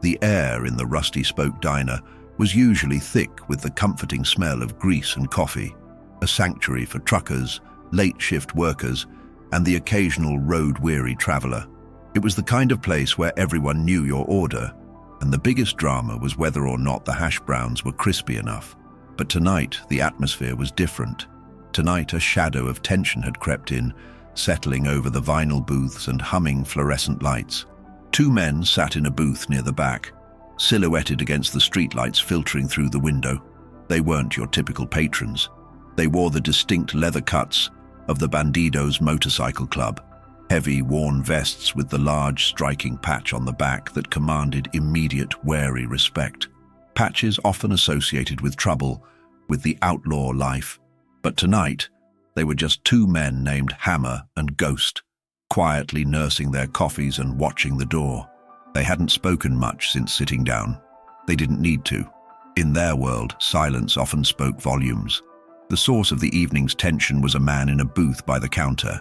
The air in the rusty spoke diner was usually thick with the comforting smell of grease and coffee, a sanctuary for truckers, late-shift workers, and the occasional road-weary traveler. It was the kind of place where everyone knew your order, and the biggest drama was whether or not the hash browns were crispy enough. But tonight, the atmosphere was different. Tonight, a shadow of tension had crept in, settling over the vinyl booths and humming fluorescent lights. Two men sat in a booth near the back, silhouetted against the streetlights filtering through the window. They weren't your typical patrons. They wore the distinct leather cuts of the Bandidos motorcycle club, heavy, worn vests with the large, striking patch on the back that commanded immediate, wary respect. Patches often associated with trouble, with the outlaw life. But tonight, they were just two men named Hammer and Ghost, quietly nursing their coffees and watching the door. They hadn't spoken much since sitting down. They didn't need to. In their world, silence often spoke volumes. The source of the evening's tension was a man in a booth by the counter.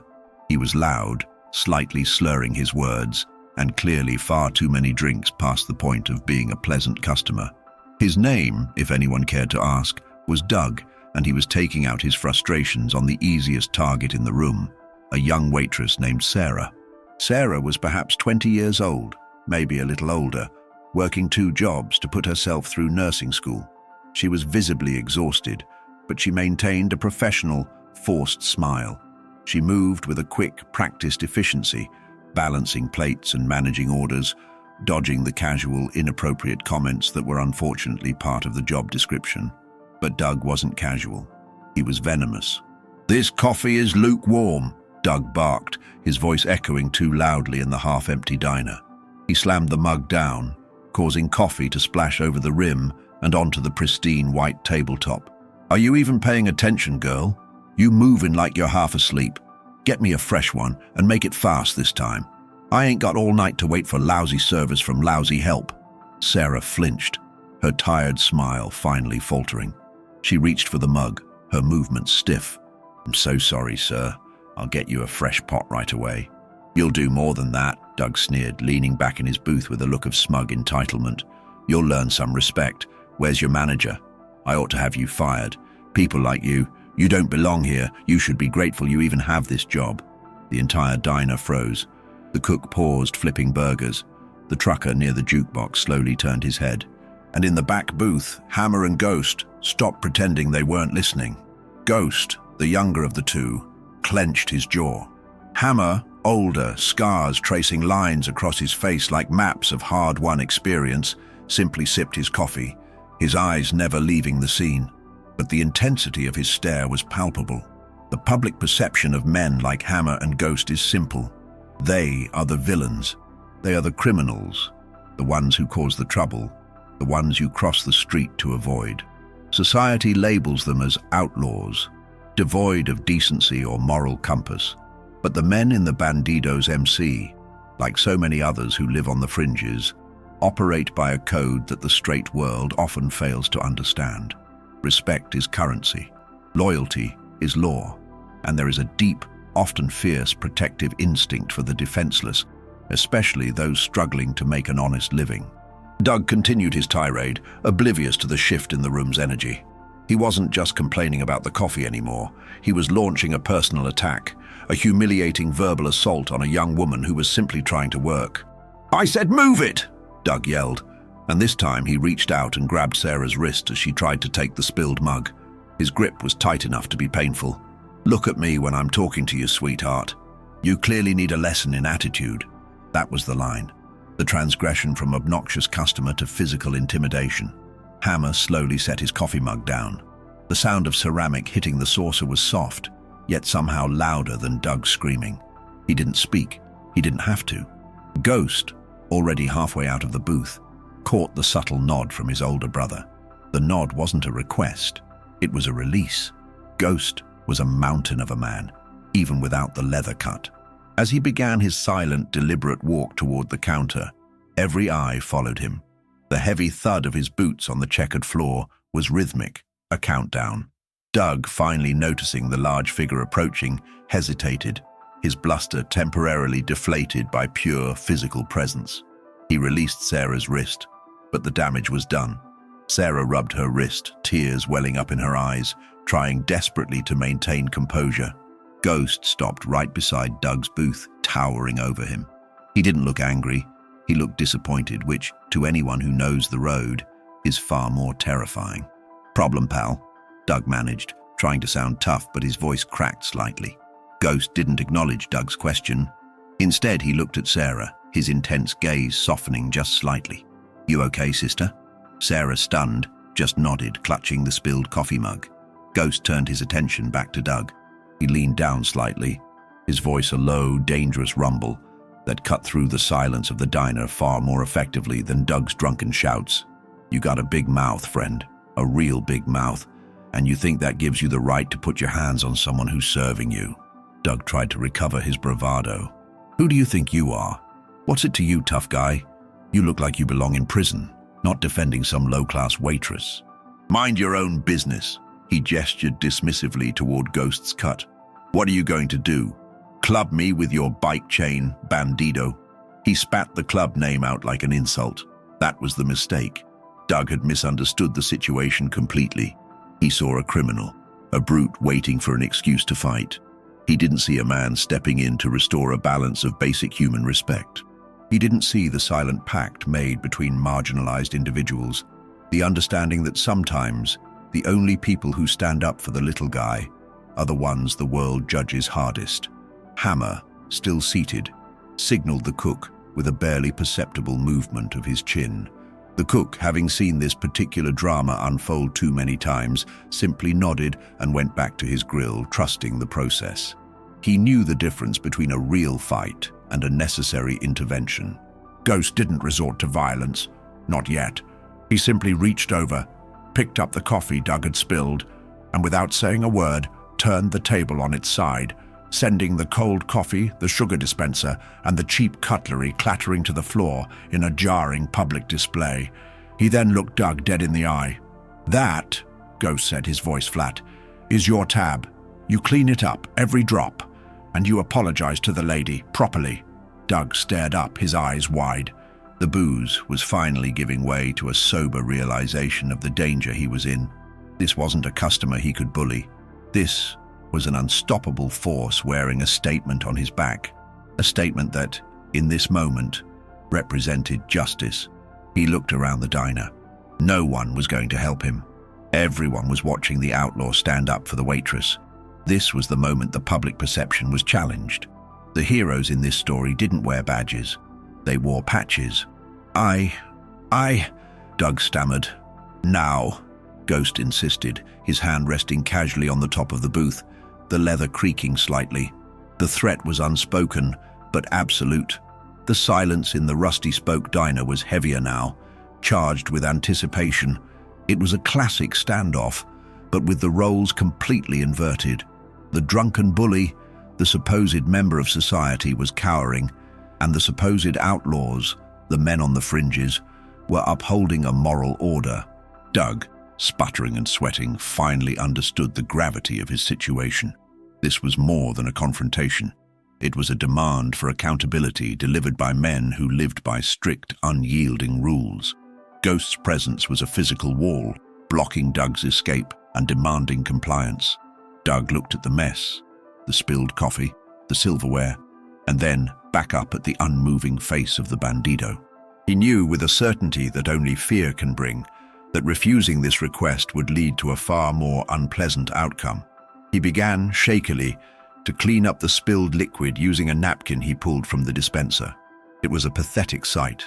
He was loud, slightly slurring his words, and clearly far too many drinks past the point of being a pleasant customer. His name, if anyone cared to ask, was Doug, and he was taking out his frustrations on the easiest target in the room, a young waitress named Sarah. Sarah was perhaps 20 years old, maybe a little older, working 2 jobs to put herself through nursing school. She was visibly exhausted, but she maintained a professional, forced smile. She moved with a quick, practiced efficiency, balancing plates and managing orders, dodging the casual, inappropriate comments that were unfortunately part of the job description. But Doug wasn't casual. He was venomous. "This coffee is lukewarm," Doug barked, his voice echoing too loudly in the half-empty diner. He slammed the mug down, causing coffee to splash over the rim and onto the pristine white tabletop. "Are you even paying attention, girl? You moving like you're half asleep. Get me a fresh one and make it fast this time. I ain't got all night to wait for lousy service from lousy help." Sarah flinched, her tired smile finally faltering. She reached for the mug, her movements stiff. "I'm so sorry, sir. I'll get you a fresh pot right away." "You'll do more than that," Doug sneered, leaning back in his booth with a look of smug entitlement. "You'll learn some respect. Where's your manager? I ought to have you fired. People like you don't belong here. You should be grateful you even have this job." The entire diner froze. The cook paused, flipping burgers. The trucker near the jukebox slowly turned his head. And in the back booth, Hammer and Ghost stopped pretending they weren't listening. Ghost, the younger of the two, clenched his jaw. Hammer, older, scars tracing lines across his face like maps of hard-won experience, simply sipped his coffee, his eyes never leaving the scene. But the intensity of his stare was palpable. The public perception of men like Hammer and Ghost is simple. They are the villains. They are the criminals, the ones who cause the trouble, the ones you cross the street to avoid. Society labels them as outlaws, devoid of decency or moral compass. But the men in the Bandidos MC, like so many others who live on the fringes, operate by a code that the straight world often fails to understand. Respect is currency, loyalty is law, and there is a deep, often fierce protective instinct for the defenseless, especially those struggling to make an honest living. Doug continued his tirade, oblivious to the shift in the room's energy. He wasn't just complaining about the coffee anymore. He was launching a personal attack, a humiliating verbal assault on a young woman who was simply trying to work. "I said move it!" Doug yelled, and this time he reached out and grabbed Sarah's wrist as she tried to take the spilled mug. His grip was tight enough to be painful. "Look at me when I'm talking to you, sweetheart. You clearly need a lesson in attitude." That was the line. The transgression from obnoxious customer to physical intimidation. Hammer slowly set his coffee mug down. The sound of ceramic hitting the saucer was soft, yet somehow louder than Doug's screaming. He didn't speak. He didn't have to. Ghost, already halfway out of the booth, caught the subtle nod from his older brother. The nod wasn't a request. It was a release. Ghost was a mountain of a man, even without the leather cut. As he began his silent, deliberate walk toward the counter, every eye followed him. The heavy thud of his boots on the checkered floor was rhythmic, a countdown. Doug, finally noticing the large figure approaching, hesitated, his bluster temporarily deflated by pure physical presence. He released Sarah's wrist, but the damage was done. Sarah rubbed her wrist, tears welling up in her eyes, trying desperately to maintain composure. Ghost stopped right beside Doug's booth, towering over him. He didn't look angry. He looked disappointed, which, to anyone who knows the road, is far more terrifying. "Problem, pal?" Doug managed, trying to sound tough, but his voice cracked slightly. Ghost didn't acknowledge Doug's question. Instead, he looked at Sarah, his intense gaze softening just slightly. "You okay, sister?" Sarah, stunned, just nodded, clutching the spilled coffee mug. Ghost turned his attention back to Doug. He leaned down slightly, his voice a low, dangerous rumble that cut through the silence of the diner far more effectively than Doug's drunken shouts. "You got a big mouth, friend, a real big mouth, and you think that gives you the right to put your hands on someone who's serving you." Doug tried to recover his bravado. "Who do you think you are? What's it to you, tough guy? You look like you belong in prison, not defending some low-class waitress." "Mind your own business," he gestured dismissively toward Ghost's cut. "What are you going to do? Club me with your bike chain, Bandido?" He spat the club name out like an insult. That was the mistake. Doug had misunderstood the situation completely. He saw a criminal, a brute waiting for an excuse to fight. He didn't see a man stepping in to restore a balance of basic human respect. He didn't see the silent pact made between marginalized individuals, the understanding that sometimes the only people who stand up for the little guy are the ones the world judges hardest. Hammer, still seated, signaled the cook with a barely perceptible movement of his chin. The cook, having seen this particular drama unfold too many times, simply nodded and went back to his grill, trusting the process. He knew the difference between a real fight and a necessary intervention. Ghost didn't resort to violence. Not yet. He simply reached over, picked up the coffee Doug had spilled, and without saying a word, turned the table on its side, sending the cold coffee, the sugar dispenser, and the cheap cutlery clattering to the floor in a jarring public display. He then looked Doug dead in the eye. "That," Ghost said, his voice flat, "is your tab. You clean it up, every drop, and you apologize to the lady, properly." Doug stared up, his eyes wide. The booze was finally giving way to a sober realization of the danger he was in. This wasn't a customer he could bully. This was an unstoppable force wearing a statement on his back, a statement that, in this moment, represented justice. He looked around the diner. No one was going to help him. Everyone was watching the outlaw stand up for the waitress. This was the moment the public perception was challenged. The heroes in this story didn't wear badges. They wore patches. I, Doug stammered. "Now," Ghost insisted, his hand resting casually on the top of the booth, the leather creaking slightly. The threat was unspoken, but absolute. The silence in the rusty spoke diner was heavier now, charged with anticipation. It was a classic standoff, but with the roles completely inverted. The drunken bully, the supposed member of society, was cowering, and the supposed outlaws, the men on the fringes, were upholding a moral order. Doug, sputtering and sweating, finally understood the gravity of his situation. This was more than a confrontation. It was a demand for accountability delivered by men who lived by strict, unyielding rules. Ghost's presence was a physical wall, blocking Doug's escape and demanding compliance. Doug looked at the mess, the spilled coffee, the silverware, and then back up at the unmoving face of the Bandido. He knew with a certainty that only fear can bring, that refusing this request would lead to a far more unpleasant outcome. He began, shakily, to clean up the spilled liquid using a napkin he pulled from the dispenser. It was a pathetic sight.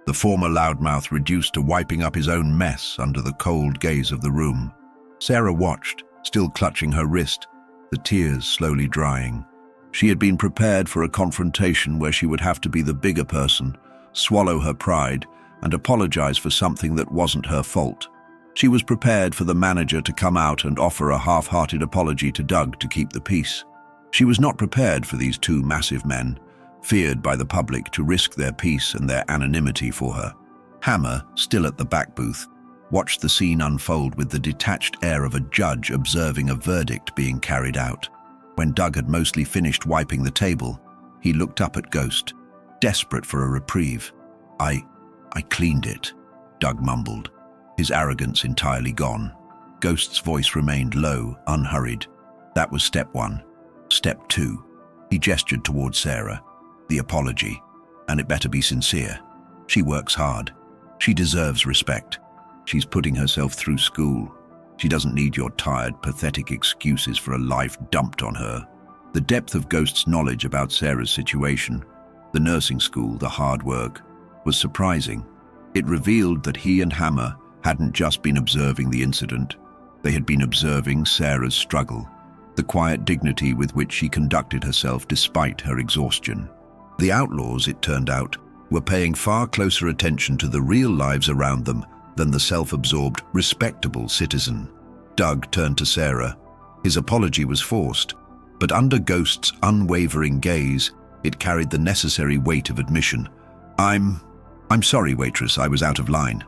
The former loudmouth reduced to wiping up his own mess under the cold gaze of the room. Sarah watched, still clutching her wrist, the tears slowly drying. She had been prepared for a confrontation where she would have to be the bigger person, swallow her pride, and apologize for something that wasn't her fault. She was prepared for the manager to come out and offer a half-hearted apology to Doug to keep the peace. She was not prepared for these two massive men, feared by the public, to risk their peace and their anonymity for her. Hammer, still at the back booth, watched the scene unfold with the detached air of a judge observing a verdict being carried out. When Doug had mostly finished wiping the table, he looked up at Ghost, desperate for a reprieve. I cleaned it, Doug mumbled, his arrogance entirely gone. Ghost's voice remained low, unhurried. That was step one. Step two. He gestured towards Sarah. The apology. And it better be sincere. She works hard. She deserves respect. She's putting herself through school. She doesn't need your tired, pathetic excuses for a life dumped on her. The depth of Ghost's knowledge about Sarah's situation, the nursing school, the hard work, was surprising. It revealed that he and Hammer hadn't just been observing the incident. They had been observing Sarah's struggle, the quiet dignity with which she conducted herself despite her exhaustion. The Outlaws, it turned out, were paying far closer attention to the real lives around them than the self-absorbed, respectable citizen. Doug turned to Sarah. His apology was forced, but under Ghost's unwavering gaze, it carried the necessary weight of admission. I'm sorry, Waitress, I was out of line.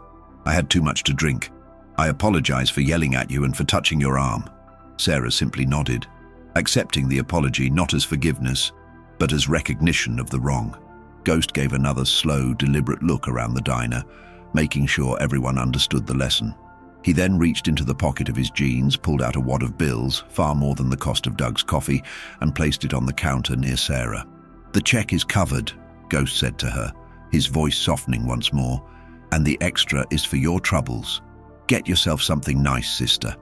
I had too much to drink. I apologize for yelling at you and for touching your arm. Sarah simply nodded, accepting the apology not as forgiveness, but as recognition of the wrong. Ghost gave another slow, deliberate look around the diner, making sure everyone understood the lesson. He then reached into the pocket of his jeans, pulled out a wad of bills, far more than the cost of Doug's coffee, and placed it on the counter near Sarah. "The check is covered," Ghost said to her, his voice softening once more, "and the extra is for your troubles. Get yourself something nice, sister.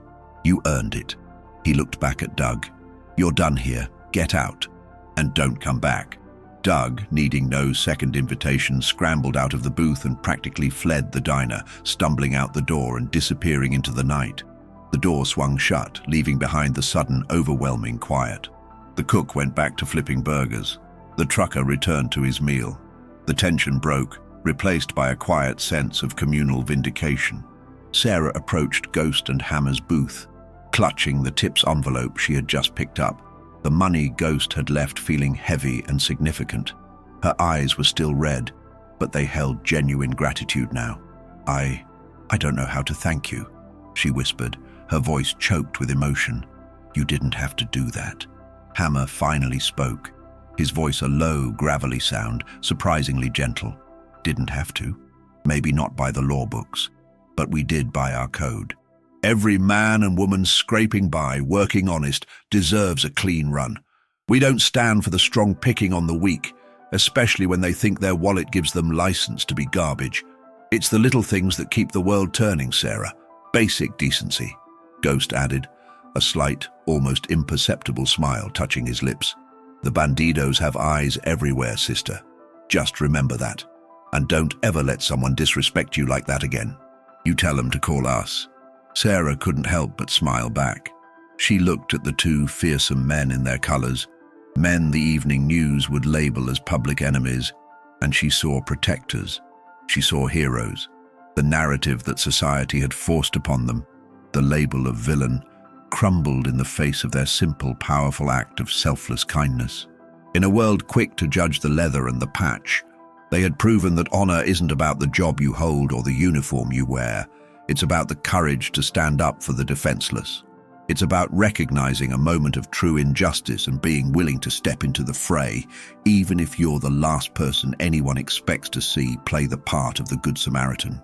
You earned it." He looked back at Doug. "You're done here. Get out. And don't come back." Doug, needing no second invitation, scrambled out of the booth and practically fled the diner, stumbling out the door and disappearing into the night. The door swung shut, leaving behind the sudden, overwhelming quiet. The cook went back to flipping burgers. The trucker returned to his meal. The tension broke, replaced by a quiet sense of communal vindication. Sarah approached Ghost and Hammer's booth, clutching the tips envelope she had just picked up. The money Ghost had left feeling heavy and significant. Her eyes were still red, but they held genuine gratitude now. I don't know how to thank you," she whispered, her voice choked with emotion. "You didn't have to do that." Hammer finally spoke, his voice a low, gravelly sound, surprisingly gentle. "Didn't have to. Maybe not by the law books, but we did by our code. Every man and woman scraping by, working honest, deserves a clean run. We don't stand for the strong picking on the weak, especially when they think their wallet gives them license to be garbage. It's the little things that keep the world turning, Sarah. Basic decency," Ghost added, a slight, almost imperceptible smile touching his lips. "The Bandidos have eyes everywhere, sister. Just remember that. And don't ever let someone disrespect you like that again. You tell them to call us." Sarah couldn't help but smile back. She looked at the two fearsome men in their colors, men the evening news would label as public enemies, and she saw protectors. She saw heroes. The narrative that society had forced upon them, the label of villain, crumbled in the face of their simple, powerful act of selfless kindness. In a world quick to judge the leather and the patch, they had proven that honor isn't about the job you hold or the uniform you wear. It's about the courage to stand up for the defenseless. It's about recognizing a moment of true injustice and being willing to step into the fray, even if you're the last person anyone expects to see play the part of the Good Samaritan.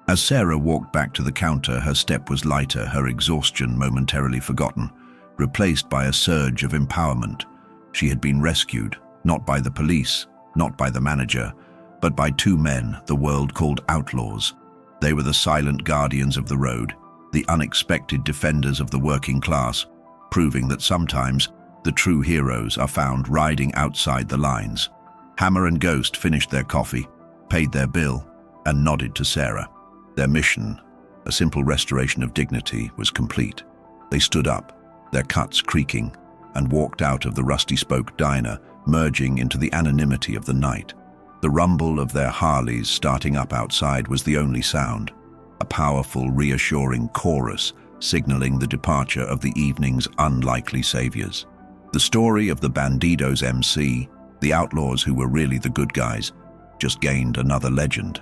As Sarah walked back to the counter, her step was lighter, her exhaustion momentarily forgotten, replaced by a surge of empowerment. She had been rescued, not by the police, not by the manager, but by two men the world called outlaws. They were the silent guardians of the road, the unexpected defenders of the working class, proving that sometimes the true heroes are found riding outside the lines. Hammer and Ghost finished their coffee, paid their bill, and nodded to Sarah. Their mission, a simple restoration of dignity, was complete. They stood up, their cuts creaking, and walked out of the rusty-spoke diner, merging into the anonymity of the night. The rumble of their Harleys starting up outside was the only sound, a powerful, reassuring chorus signaling the departure of the evening's unlikely saviors. The story of the Bandidos MC, the outlaws who were really the good guys, just gained another legend.